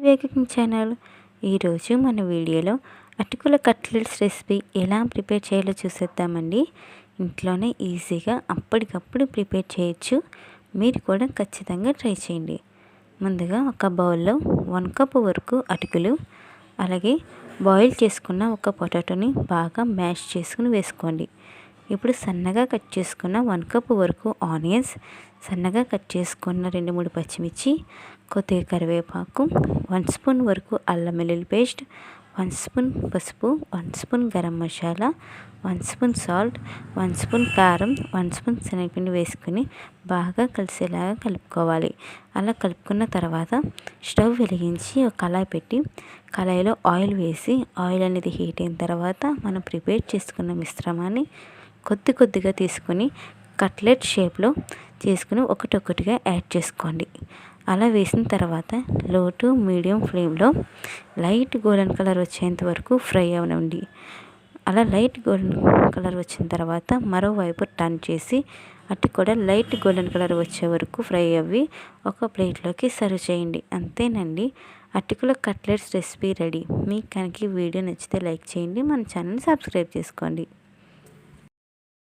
దివ్య cooking channel. ఈరోజు మన వీడియోలో అటుకుల కట్లెట్స్ రెసిపీ ఎలా ప్రిపేర్ చేయాలో చూసేద్దామండి. ఇంట్లోనే ఈజీగా అప్పటికప్పుడు ప్రిపేర్ చేయొచ్చు. మీరు కూడా ఖచ్చితంగా ట్రై చేయండి. ముందుగా ఒక బౌల్లో 1 కప్ వరకు అటుకులు, అలాగే బాయిల్ చేసుకున్న ఒక పొటాటోని బాగా మ్యాష్ చేసుకుని వేసుకోండి. ఇప్పుడు సన్నగా కట్ చేసుకున్న 1 కప్ వరకు ఆనియన్స్, సన్నగా కట్ చేసుకున్న 2-3 పచ్చిమిర్చి, కొద్దిగా కరివేపాకు, 1 స్పూన్ వరకు అల్లం వెల్లుల్లి పేస్ట్, 1 స్పూన్ పసుపు, 1 spoon garam masala, 1 spoon salt, 1 spoon కారం, 1 స్పూన్ శనగపిండి వేసుకుని బాగా కలిసేలాగా కలుపుకోవాలి. అలా కలుపుకున్న తర్వాత స్టవ్ వెలిగించి ఒక కళాయి పెట్టి కళాయిలో ఆయిల్ వేసి ఆయిల్ అనేది హీట్ అయిన తర్వాత మనం ప్రిపేర్ చేసుకున్న మిశ్రమాన్ని కొద్దిగా తీసుకొని కట్లెట్ షేప్లో చేసుకుని ఒకటొక్కటిగా యాడ్ చేసుకోండి. అలా వేసిన తర్వాత లో టు మీడియం ఫ్లేమ్లో లైట్ గోల్డెన్ కలర్ వచ్చేంత వరకు ఫ్రై అవనండి. అలా లైట్ గోల్డెన్ కలర్ వచ్చిన తర్వాత మరోవైపు టర్న్ చేసి అటు కూడా లైట్ గోల్డెన్ కలర్ వచ్చే వరకు ఫ్రై అవ్వి ఒక ప్లేట్లోకి సర్వ్ చేయండి. అంతేనండి, అటుకుల కట్లెట్స్ రెసిపీ రెడీ. మీకు కనుక ఈ వీడియో నచ్చితే లైక్ చేయండి, మన ఛానల్ని సబ్స్క్రైబ్ చేసుకోండి.